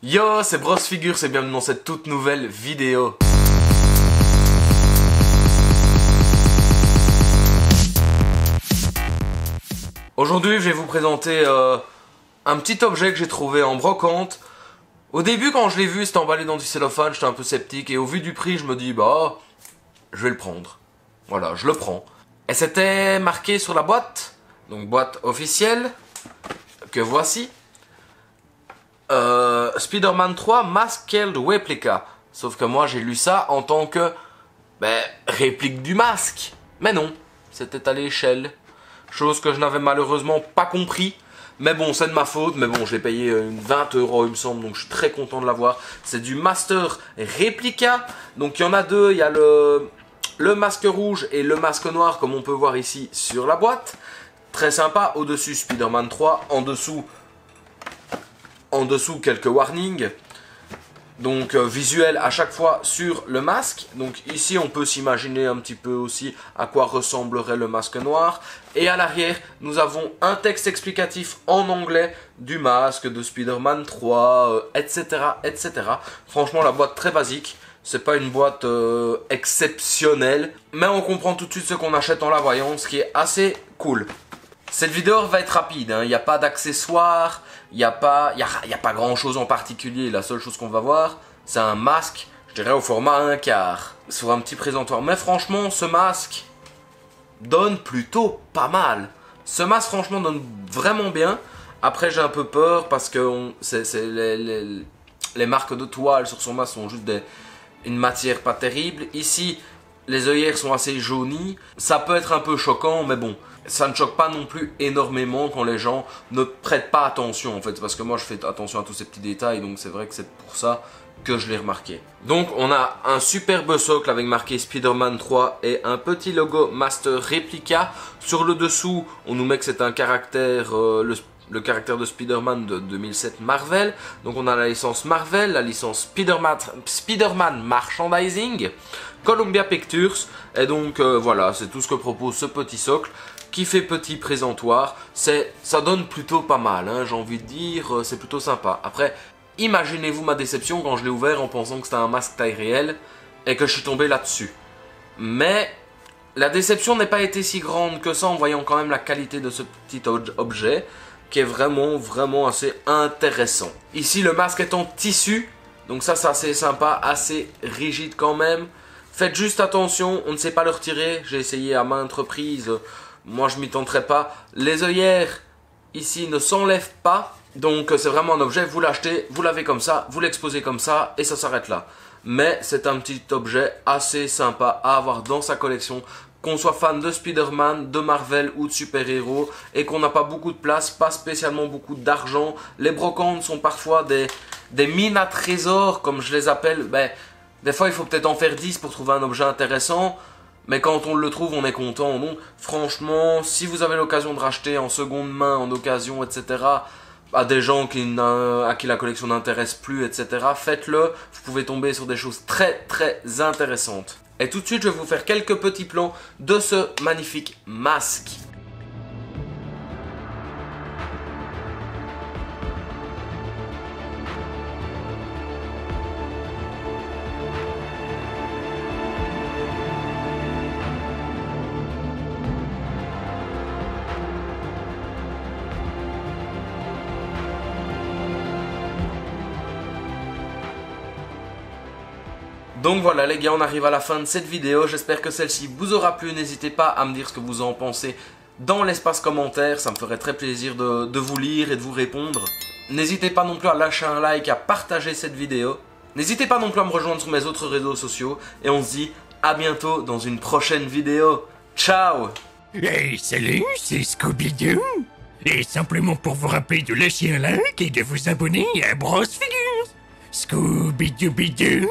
Yo, c'est Brosfigures et bienvenue dans cette toute nouvelle vidéo. Aujourd'hui, je vais vous présenter un petit objet que j'ai trouvé en brocante. Au début, quand je l'ai vu, c'était emballé dans du cellophane, j'étais un peu sceptique. Et au vu du prix, je me dis, bah, je vais le prendre. Voilà, je le prends. Et c'était marqué sur la boîte, donc boîte officielle, que voici. Spider-Man 3 Masked Replica. Sauf que moi j'ai lu ça en tant que réplique du masque. Mais non, c'était à l'échelle. Chose que je n'avais malheureusement pas compris. Mais bon, c'est de ma faute. Mais bon, je l'ai payé 20 € il me semble. Donc je suis très content de l'avoir. C'est du Master Replica. Donc il y en a deux. Il y a le masque rouge et le masque noir comme on peut voir ici sur la boîte. Très sympa. Au-dessus Spider-Man 3. En dessous quelques warnings, donc visuel à chaque fois sur le masque. Donc ici on peut s'imaginer un petit peu aussi à quoi ressemblerait le masque noir. Et à l'arrière nous avons un texte explicatif en anglais du masque de Spider-Man 3, etc., etc. Franchement la boîte très basique. C'est pas une boîte exceptionnelle, mais on comprend tout de suite ce qu'on achète en la voyant, ce qui est assez cool. Cette vidéo va être rapide, hein. Il n'y a pas d'accessoires, il n'y a pas grand chose en particulier. La seule chose qu'on va voir, c'est un masque, je dirais au format 1/4, sur un petit présentoir. Mais franchement, ce masque donne plutôt pas mal. Ce masque, franchement, donne vraiment bien. Après, j'ai un peu peur parce que les marques de toile sur son masque sont juste une matière pas terrible. Ici, les œillères sont assez jaunies. Ça peut être un peu choquant, mais bon. Ça ne choque pas non plus énormément quand les gens ne prêtent pas attention en fait. Parce que moi je fais attention à tous ces petits détails. Donc c'est vrai que c'est pour ça que je l'ai remarqué. Donc on a un superbe socle avec marqué Spider-Man 3 et un petit logo Master Replica. Sur le dessous on nous met que c'est un caractère, le caractère de Spider-Man de 2007 Marvel. Donc on a la licence Marvel, la licence Spider-Man Merchandising, Columbia Pictures. Et donc voilà, c'est tout ce que propose ce petit socle qui fait petit présentoir. Ça donne plutôt pas mal, hein, j'ai envie de dire, c'est plutôt sympa. Après, imaginez-vous ma déception quand je l'ai ouvert en pensant que c'était un masque taille réelle et que je suis tombé là-dessus. Mais la déception n'est pas été si grande que ça en voyant quand même la qualité de ce petit objet qui est vraiment assez intéressant. Ici le masque est en tissu, donc ça c'est assez sympa, assez rigide quand même. Faites juste attention, on ne sait pas le retirer, j'ai essayé à maintes reprises, moi je m'y tenterai pas. Les œillères ici ne s'enlèvent pas, donc c'est vraiment un objet, vous l'achetez, vous l'avez comme ça, vous l'exposez comme ça et ça s'arrête là. Mais c'est un petit objet assez sympa à avoir dans sa collection. Qu'on soit fan de Spider-Man, de Marvel ou de super-héros et qu'on n'a pas beaucoup de place, pas spécialement beaucoup d'argent. Les brocantes sont parfois des mines à trésors, comme je les appelle. Des fois, il faut peut-être en faire 10 pour trouver un objet intéressant. Mais quand on le trouve, on est content. Donc, franchement, si vous avez l'occasion de racheter en seconde main, en occasion, etc., à des gens à qui la collection n'intéresse plus, etc., faites-le. Vous pouvez tomber sur des choses très intéressantes. Et tout de suite, je vais vous faire quelques petits plans de ce magnifique masque. Donc voilà les gars, on arrive à la fin de cette vidéo, j'espère que celle-ci vous aura plu, n'hésitez pas à me dire ce que vous en pensez dans l'espace commentaire, ça me ferait très plaisir de vous lire et de vous répondre. N'hésitez pas non plus à lâcher un like, à partager cette vidéo, n'hésitez pas non plus à me rejoindre sur mes autres réseaux sociaux, et on se dit à bientôt dans une prochaine vidéo. Ciao! Hey, salut, c'est Scooby-Doo. Et simplement pour vous rappeler de lâcher un like et de vous abonner à Brosfigures. Scooby-Doo-Bidoo.